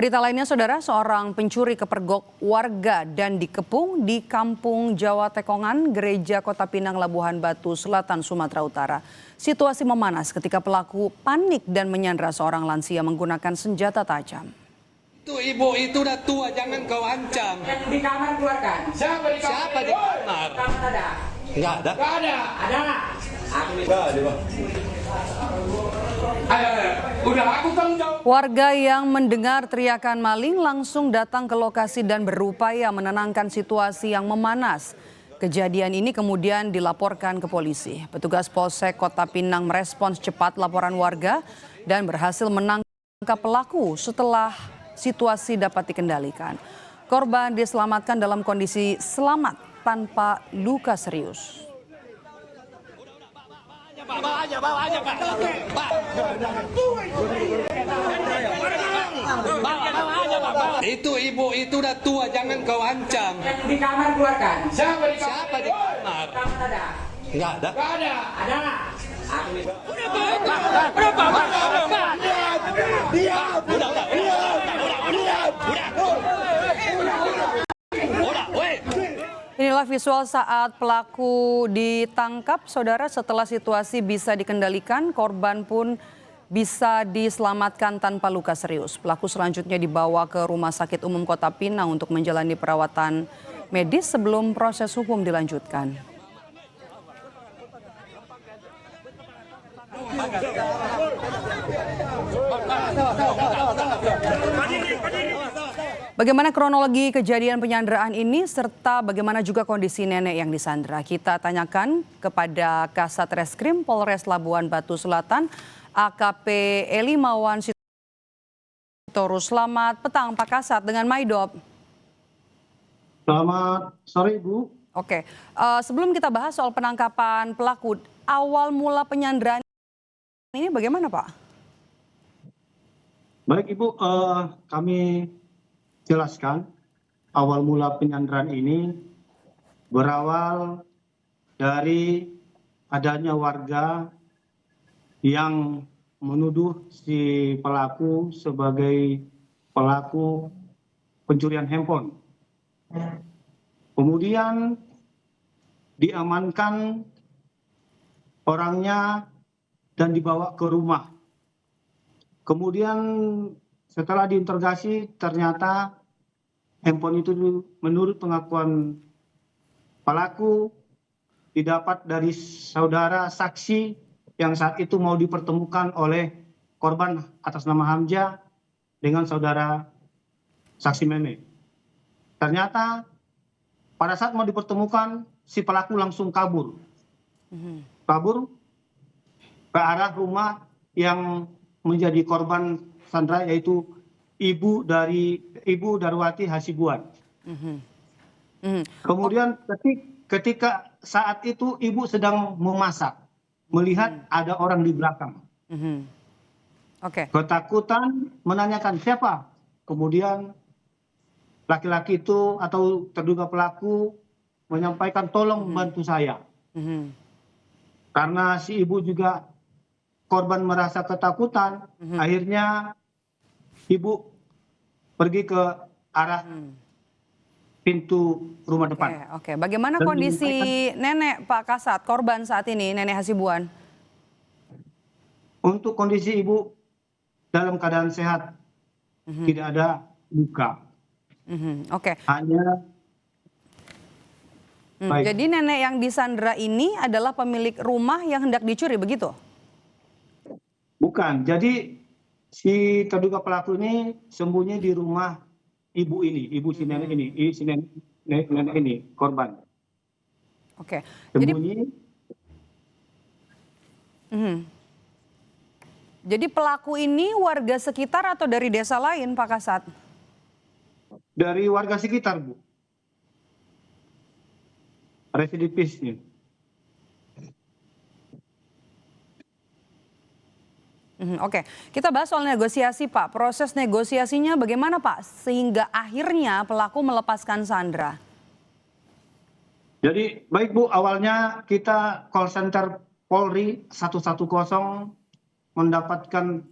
Berita lainnya, saudara, seorang pencuri kepergok warga dan dikepung di Kampung Jawa Tekongan, Gereja Kota Pinang, Labuhan Batu Selatan, Sumatera Utara. Situasi memanas ketika pelaku panik dan menyandra seorang lansia menggunakan senjata tajam. Itu ibu itu udah tua, jangan kau ancam. Di kamar keluarkan. Siapa di kamar? Kamar ada. Enggak ada. Enggak ada. Ada nggak? Enggak ada, Bang. Udah aku tanggung jawab. Warga yang mendengar teriakan maling langsung datang ke lokasi dan berupaya menenangkan situasi yang memanas. Kejadian ini kemudian dilaporkan ke polisi. Petugas Polsek Kota Pinang merespons cepat laporan warga dan berhasil menangkap pelaku setelah situasi dapat dikendalikan. Korban diselamatkan dalam kondisi selamat tanpa luka serius. Bawa aja, Pak. Itu ibu itu udah tua, jangan kau ancam. Di kamar keluarkan. Siapa di kamar? Kamar ada. Enggak ada. Enggak ada. Ada nggak? Inilah visual saat pelaku ditangkap, saudara. Setelah situasi bisa dikendalikan, korban pun bisa diselamatkan tanpa luka serius. Pelaku selanjutnya dibawa ke Rumah Sakit Umum Kota Pinang untuk menjalani perawatan medis sebelum proses hukum dilanjutkan. Bagaimana kronologi kejadian penyanderaan ini serta bagaimana juga kondisi nenek yang disandra? Kita tanyakan kepada Kasat Reskrim Polres Labuhan Batu Selatan, AKP Eli Mawan Sitorus. Selamat petang Pak Kasat dengan Maidop. Selamat sore, Ibu. Oke, sebelum kita bahas soal penangkapan pelaku, awal mula penyanderaan ini bagaimana, Pak? Baik, Ibu, kami jelaskan awal mula penyanderaan ini berawal dari adanya warga yang menuduh si pelaku sebagai pelaku pencurian handphone. Kemudian diamankan orangnya dan dibawa ke rumah. Kemudian setelah diinterogasi ternyata handphone itu menurut pengakuan pelaku didapat dari saudara saksi yang saat itu mau dipertemukan oleh korban atas nama Hamzah dengan saudara saksi Meme. Ternyata pada saat mau dipertemukan si pelaku langsung kabur. Kabur ke arah rumah yang menjadi korban sandra, yaitu ibu Darwati Hasibuan. Kemudian ketika saat itu ibu sedang memasak, melihat ada orang di belakang. Ketakutan menanyakan siapa. Kemudian laki-laki itu atau terduga pelaku menyampaikan tolong bantu saya. Karena si ibu juga korban merasa ketakutan, akhirnya ibu pergi ke arah pintu rumah depan. Oke. Bagaimana kondisi nenek Pak Kasat, korban saat ini, Nenek Hasibuan? Untuk kondisi ibu dalam keadaan sehat, tidak ada luka. Hanya jadi nenek yang disandra ini adalah pemilik rumah yang hendak dicuri, begitu? Bukan. Jadi si terduga pelaku ini sembunyi di rumah ibu ini, ibu si nenek ini, si nenek ini, korban. Oke. Sembunyi. Jadi pelaku ini warga sekitar atau dari desa lain, Pak Kasat? Dari warga sekitar, Bu. Residivisnya. Oke, kita bahas soal negosiasi, Pak. Proses negosiasinya bagaimana, Pak? Sehingga akhirnya pelaku melepaskan Sandra. Jadi baik, Bu, awalnya kita call center Polri 110 mendapatkan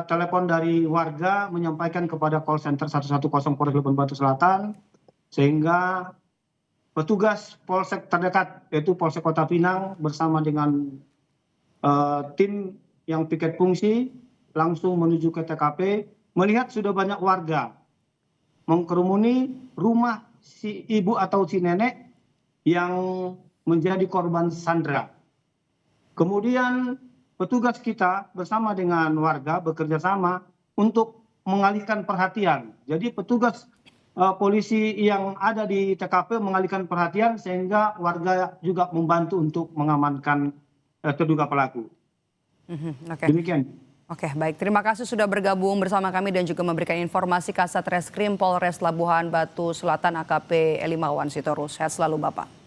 telepon dari warga menyampaikan kepada call center 110 Polres Labuan Batu Selatan, sehingga petugas polsek terdekat yaitu Polsek Kota Pinang bersama dengan tim yang piket fungsi langsung menuju ke TKP, melihat sudah banyak warga mengkerumuni rumah si ibu atau si nenek yang menjadi korban sandra. Kemudian petugas kita bersama dengan warga bekerja sama untuk mengalihkan perhatian. Jadi petugas polisi yang ada di TKP mengalihkan perhatian sehingga warga juga membantu untuk mengamankan terduga pelaku. Demikian. Oke, baik. Terima kasih sudah bergabung bersama kami dan juga memberikan informasi Kasat Reskrim Polres Labuhan Batu Selatan AKP Elimawan Sitorus. Sehat selalu Bapak.